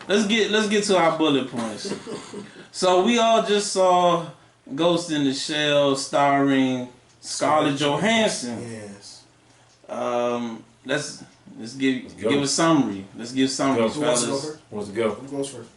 let's get to our bullet points. So we all just saw Ghost in the Shell starring Scarlett Johansson. Yes. Let's give a summary. Let's give summaries, fellas. Wants to go? Who goes first?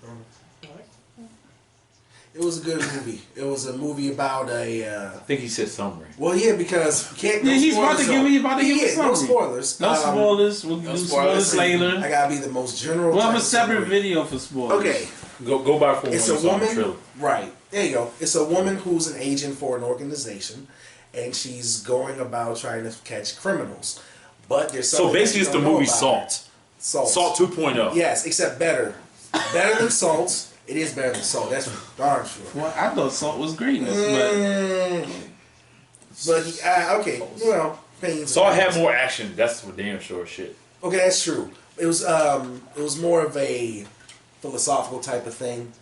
It was a good movie. It was a movie about a. I think he said summary. Well, yeah, because you can't. Yeah, he's about to give a summary. No spoilers. No spoilers. We'll do spoilers later. I gotta be the most general. We'll have a separate video for spoilers. Okay. Go by for It's a woman. Right. There you go. It's a woman who's an agent for an organization, and she's going about trying to catch criminals. But there's so basically, it's the movie Salt. Salt 2.0. Yes, except better. Better than Salt. It is better than Salt. That's for darn sure. Well, I thought Salt was greatness, okay. Well, Salt had more action. That's for damn sure shit. Okay, that's true. It was more of a philosophical type of thing.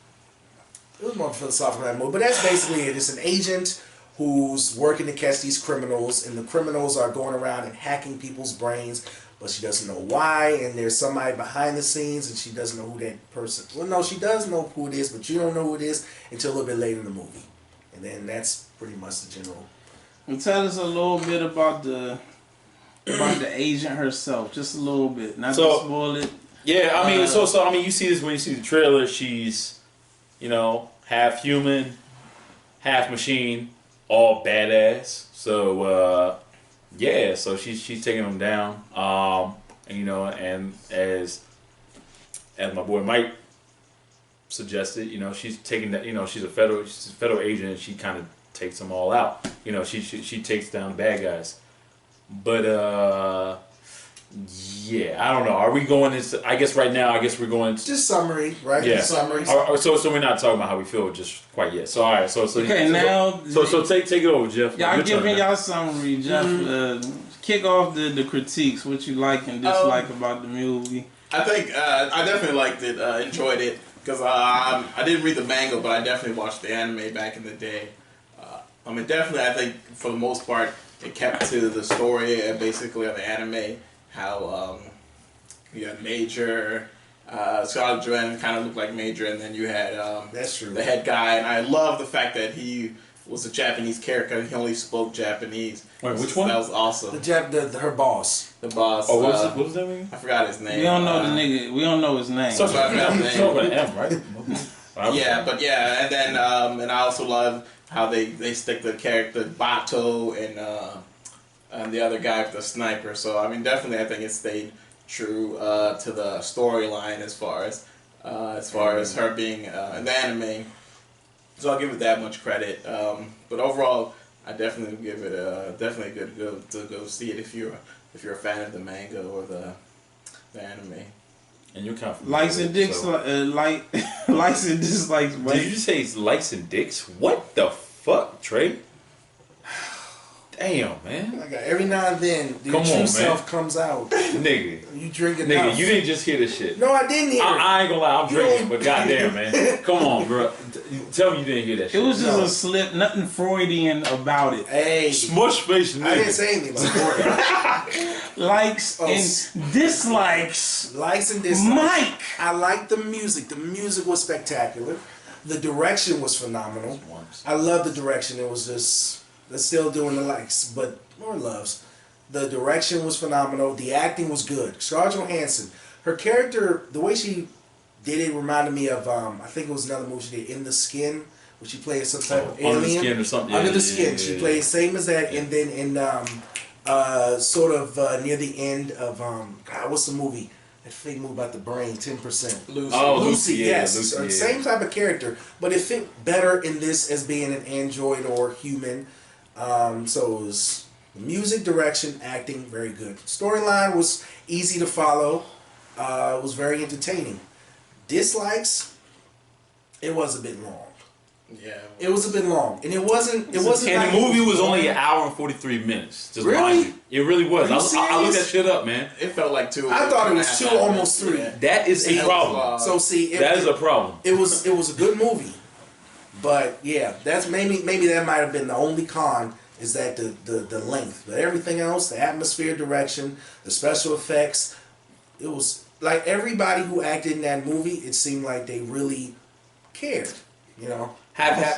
It was more of a philosophical type of movie, but that's basically it. It's an agent who's working to catch these criminals, and the criminals are going around and hacking people's brains, but she doesn't know why, and there's somebody behind the scenes, and she doesn't know who that person... Well, no, she does know who it is, but you don't know who it is until a little bit later in the movie. And then that's pretty much the general... Well, tell us a little bit about the agent herself, just a little bit, not to spoil it. Yeah, I mean, I mean, you see this when you see the trailer. She's, half human, half machine, all badass. So yeah, so she's taking them down. And and as my boy Mike suggested, she's taking that. She's a federal agent, and she kind of takes them all out. She takes down the bad guys. But yeah, I don't know. Are we going into... I guess right now, we're going... Just summary, right? Yeah. Summary. So we're not talking about how we feel just quite yet. So, all right. So now... So take it over, Jeff. Yeah, I'm giving y'all summary, Jeff. Kick off the critiques. What you like and dislike about the movie. I think I definitely liked it. Enjoyed it. Because I didn't read the manga, but I definitely watched the anime back in the day. Definitely, I think, for the most part, it kept to the story basically of the anime. How you had Major, Scarlett Johansson kind of looked like Major, and then you had that's true. The head guy, and I love the fact that he was a Japanese character. He only spoke Japanese. Wait, which one? That was awesome. Her boss. The boss. Oh, what was that mean? I forgot his name. We don't know the nigga. We don't know his name. So about an M, right? Yeah, but yeah, and then and I also love how they stick the character Bato and the other guy with the sniper. So definitely, I think it stayed true to the storyline as far as her being in the anime. So I'll give it that much credit. But overall, I definitely give it definitely good to go see it if you're a fan of the manga or the anime. And you're kind of likes and dislikes. Likes and dislikes. Did you say likes and dicks? What the fuck, Trey? Damn, man. Every now and then, the true self comes out. Nigga. You drink it. Nigga, you didn't just hear this shit. No, I didn't hear it. I ain't gonna lie, I'm drinking, but goddamn, man. Come on, bro. Tell me you didn't hear that shit. It was just a slip, nothing Freudian about it. Hey. Smush face nigga. I didn't say anything about Freudian. Likes and dislikes. Likes and dislikes. Mike! I liked the music. The music was spectacular. The direction was phenomenal. I love the direction. It was just... They're still doing the likes, but more loves. The direction was phenomenal. The acting was good. Scarlett Johansson, her character, the way she did it reminded me of, I think it was another movie she did, In the Skin, where she played some type of alien. Under the Skin or something. Under the Skin. She played same as that, and then in sort of near the end of, God, what's the movie? That fake movie about the brain, 10%. Lucy. Oh, Lucy, yes. Lucy, yeah. Same type of character, but it fit better in this as being an android or human. So it was music, direction, acting, very good. Storyline was easy to follow. It was very entertaining. Dislikes, it was a bit long. Yeah, it was a bit long, and it wasn't. And the movie was only an hour and 43 minutes. Just really? It really was. I looked that shit up, man. It felt like 2. I thought it was 2, almost 3. Yeah. That is a problem. So see, that is a problem. It was a good movie, but yeah, that's maybe that might have been the only con. Is that the length, but everything else, the atmosphere, direction, the special effects, it was like everybody who acted in that movie, it seemed like they really cared. You know.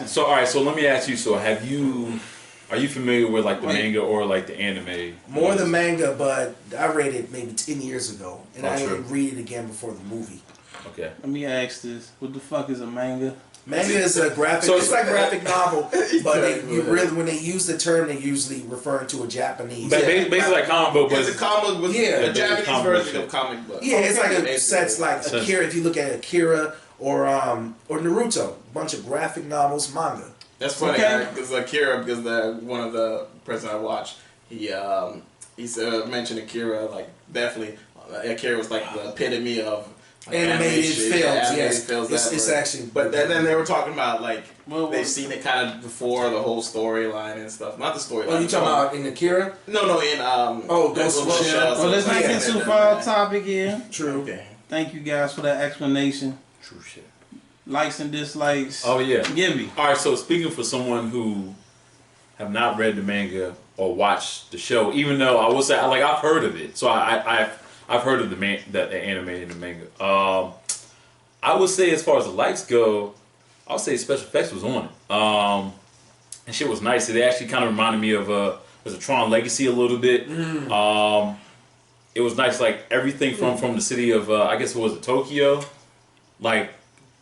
So all right. So let me ask you. So are you familiar with like the manga or like the anime? More the manga, but I read it maybe 10 years ago, and I true. didn't read it again before the movie. Okay. Let me ask this: what the fuck is a manga? Manga is a graphic. So it's like a graphic novel, but exactly. when they use the term, they usually referring to a Japanese. But basically like comic book, but It's a comic book. Yeah. The Japanese comic version book of comic book. Yeah, it's like Basically. sets like Essentially. Akira. If you look at Akira or Naruto, a bunch of graphic novels, manga. That's funny Okay. because Akira, because one of the person I watched, he mentioned Akira, like definitely Akira was like the epitome of like, Animated shit, films, animated yes. films It's ever. actually. But then they were talking about like Well, they've seen it kind of before the whole storyline and stuff. Not the storyline. Oh, you talking about in Akira? No, in Ghost of the Shell. Well, let's not Yeah. get too far off topic here. True. Okay. Thank you guys for that explanation. true shit. Likes and dislikes. Oh yeah. Give me. All right. So speaking for someone who have not read the manga or watched the show, even though I will say like I've heard of it, so I've heard of the anime and the manga. I would say as far as the likes go, I would say special effects was on it. And shit was nice. It actually kind of reminded me of was a Tron Legacy a little bit. It was nice, like everything from the city of I guess it was Tokyo, like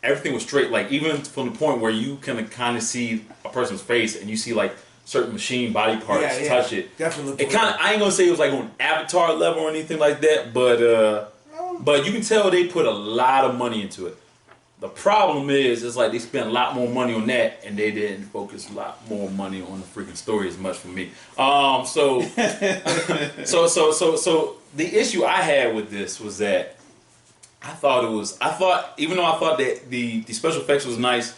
everything was straight. Like even from the point where you can kind of see a person's face and you see like certain machine body parts touch it. Definitely. It kind of, I ain't gonna say it was like on Avatar level or anything like that, but you can tell they put a lot of money into it. The problem is, it's like they spent a lot more money on that, and they didn't focus a lot more money on the freaking story as much for me. So the issue I had with this was that even though I thought that the special effects was nice,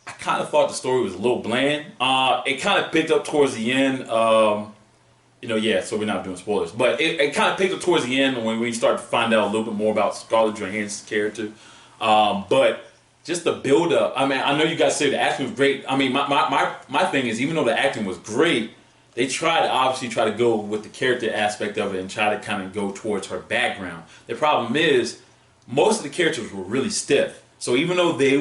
I kind of thought the story was a little bland. It kind of picked up towards the end. So we're not doing spoilers, but it kind of picked up towards the end when we start to find out a little bit more about Scarlett Johansson's character. But just the build up. I mean, I know you guys say the acting was great. I mean, my thing is, even though the acting was great, they obviously try to go with the character aspect of it and try to kind of go towards her background. The problem is, most of the characters were really stiff. So even though they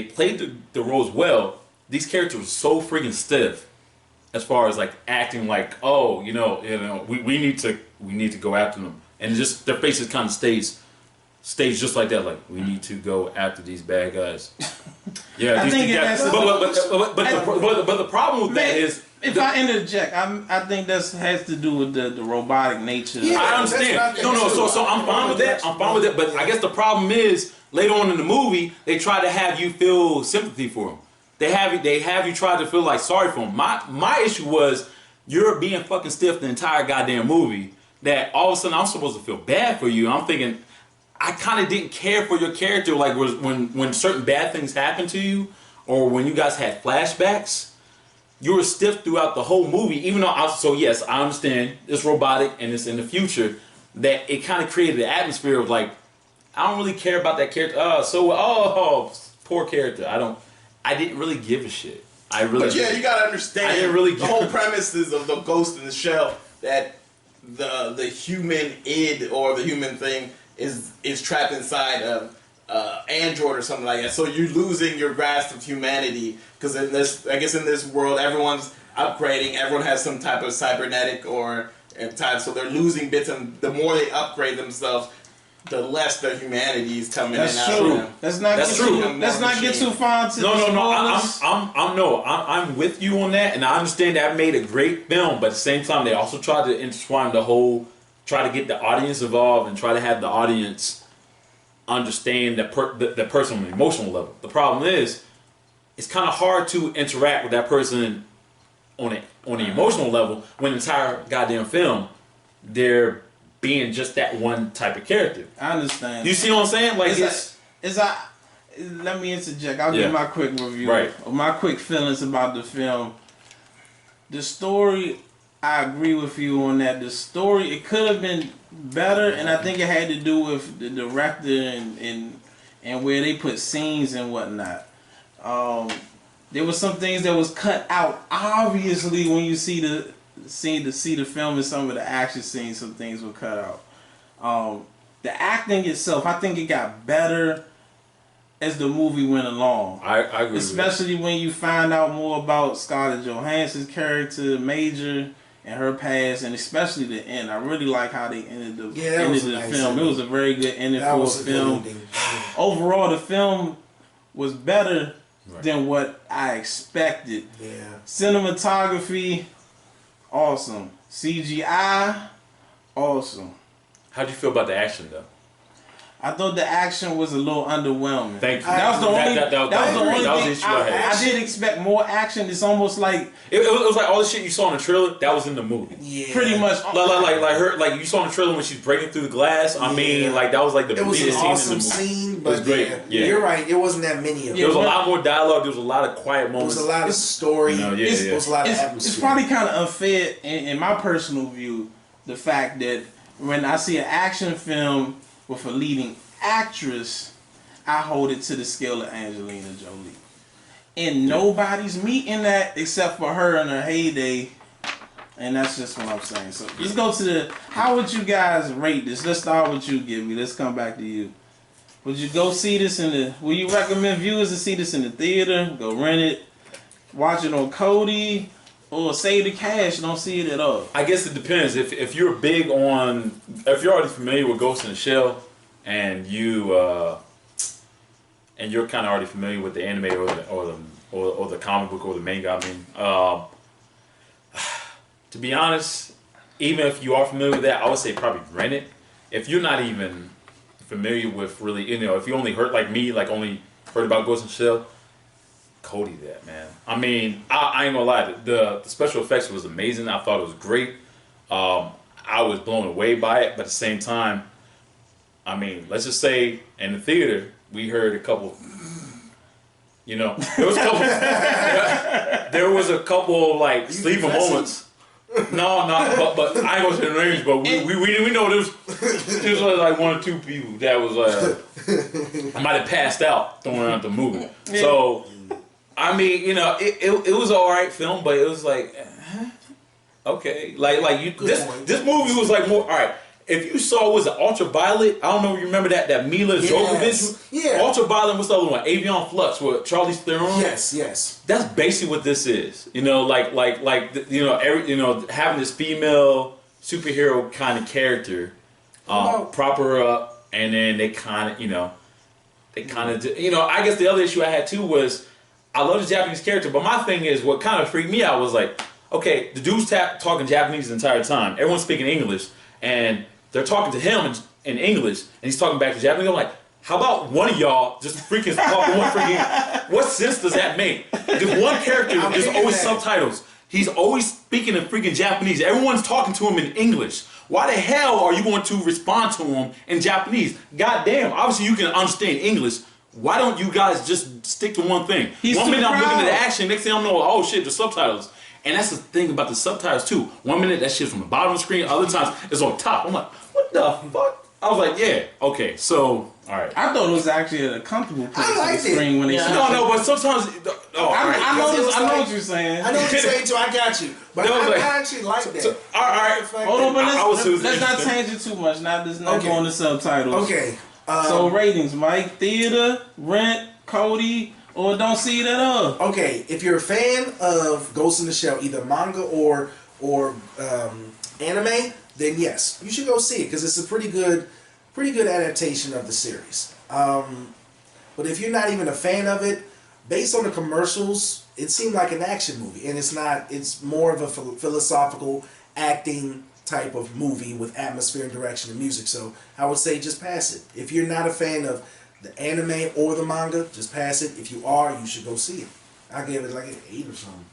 played the roles well, these characters were so freaking stiff as far as like acting like, we need to go after them, and just their faces kind of stays just like that, like we need to go after these bad guys. Yeah, I think but the problem with that is, if I interject, I think that has to do with the robotic nature. Yeah. I understand. So I'm fine with that. I'm fine with that. But I guess the problem is later on in the movie they try to have you feel sympathy for him. They have you try to feel like sorry for him. My issue was you're being fucking stiff the entire goddamn movie. That all of a sudden I'm supposed to feel bad for you. I'm thinking I kind of didn't care for your character. Like when certain bad things happened to you, or when you guys had flashbacks, you were stiff throughout the whole movie. Even though so yes, I understand it's robotic and it's in the future. That it kind of created an atmosphere of like, I don't really care about that character. Poor character. I didn't really give a shit. But yeah, you gotta understand. I didn't really the whole premises of the Ghost in the Shell, that the human id or the human thing is trapped inside of android or something like that. So you're losing your grasp of humanity, because in this world everyone's upgrading. Everyone has some type of cybernetic type, so they're losing bits, and the more they upgrade themselves, the less the humanity is coming That's in out true. of them. That's true. Let's not get too far into I'm with you on that, and I understand that made a great film, but at the same time they also tried to intertwine try to get the audience involved and try to have the audience understand the person on an emotional level. The problem is, it's kind of hard to interact with that person on an emotional level when the entire goddamn film they're being just that one type of character. I understand. You see what I'm saying? Like let me interject. I'll Yeah. give my quick review. Right. Of my quick feelings about the film. The story, I agree with you on that. The story, it could have been better, and I think it had to do with the director and where they put scenes and whatnot. There were some things that was cut out. Obviously, when you see the film and some of the action scenes, some things were cut out. The acting itself, I think it got better as the movie went along. I agree with Especially when you find out more about Scarlett Johansson's character, Major, and her past, and especially the end. I really like how they ended the, Yeah, that was a the nice film. ending. It was a very good ending That for a was a good film. ending. Overall, the film was better Right. than what I expected. Yeah. Cinematography, awesome. CGI, awesome. How'd you feel about the action though? I thought the action was a little underwhelming. Thank you. That was the only. That was the only that was the thing. issue I had. I did expect more action. It's almost like It was like all the shit you saw in the trailer that was in the movie. Yeah. pretty much. Like her, like you saw in the trailer when she's breaking through the glass. I mean, Yeah. like that was like the It was an biggest scene awesome in the movie. scene, was but great. yeah, Yeah. you're right. It wasn't that many of them. Yeah, There was a but- lot more dialogue. There was a lot of quiet There was moments. a lot of story. No, yeah, It's- yeah. There was a lot of It's atmosphere. probably kind of unfair in my personal view. The fact that when I see an action film with a leading actress, I hold it to the scale of Angelina Jolie. And nobody's meeting that except for her in her heyday. And that's just what I'm saying. So let's go to the. How would you guys rate this? Let's start with you, Gibby. Let's come back to you. Would you go see this in the? Will you recommend viewers to see this in the theater? Go rent it, watch it on Kodi, or save the cash and don't see it at all? I guess it depends. If you're big on, if you're already familiar with Ghost in the Shell, and you're kind of already familiar with the anime or the comic book or the manga. I mean, to be honest, even if you are familiar with that, I would say probably rent it. If you're not even familiar with really, if you only heard like me, like only heard about Ghost in the Shell, Cody that, man. I mean, I ain't gonna lie, the special effects was amazing. I thought it was great. I was blown away by it, but at the same time, I mean, let's just say in the theater we heard a couple. There was a couple. There was a couple of like sleeper confessing? moments. No, but I ain't gonna say the names, but we know there's like one or two people that was might have passed out throwing the movie. So I mean, it was an alright film, but it was like okay, this movie was like more alright. If you saw, was it Ultraviolet? I don't know if you remember that Mila Jovovich. Yeah. Ultraviolet, what's the other one? Avion Flux with Charlize Theron. Yes. That's basically what this is. Having this female superhero kind of character, prop her up, and then they kind of, I guess the other issue I had too was, I love the Japanese character, but my thing is, what kind of freaked me out was like, okay, the dude's talking Japanese the entire time. Everyone's speaking English, and they're talking to him in English, and he's talking back to Japanese. I'm like, how about one of y'all just freaking talk one freaking? What sense does that make? There's one character, there's always subtitles. He's always speaking in freaking Japanese. Everyone's talking to him in English. Why the hell are you going to respond to him in Japanese? God damn, obviously you can understand English. Why don't you guys just stick to one thing? One minute I'm looking at the action, next thing I'm knowing, oh shit, the subtitles. And that's the thing about the subtitles too. One minute that shit's from the bottom of the screen, other times it's on top. I'm like, what the fuck? I was like, yeah, okay, so, alright. I thought it was actually a comfortable place I on the liked it. screen when they switched it. No, but sometimes, I know like- what you're saying. I know what you're saying too. I got you, but That was I like- actually like that. So, alright. Hold on, but I was let's not change it too much. Now let's not Okay. go on the subtitles. Okay. So ratings, Mike. Theater, rent, Cody, or don't see it at all. Okay, if you're a fan of Ghost in the Shell, either manga or anime, then yes, you should go see it because it's a pretty good adaptation of the series. But if you're not even a fan of it, based on the commercials, it seemed like an action movie, and it's not. It's more of a philosophical acting type of movie with atmosphere and direction and music. So I would say just pass it. If you're not a fan of the anime or the manga, just pass it. If you are, you should go see it. I gave it like an 8 or something.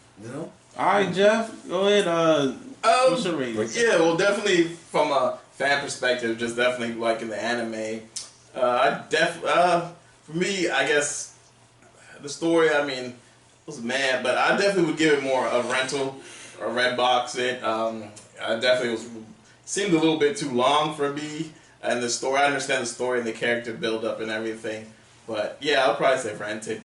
All right, Jeff, go ahead. What's your rating? Yeah, well, definitely from a fan perspective, just definitely liking the anime. For me, I guess the story, I mean, was mad, but I definitely would give it more a rental or red box it. I definitely seemed a little bit too long for me, and the story. I understand the story and the character build up and everything, but yeah, I'll probably say rent it.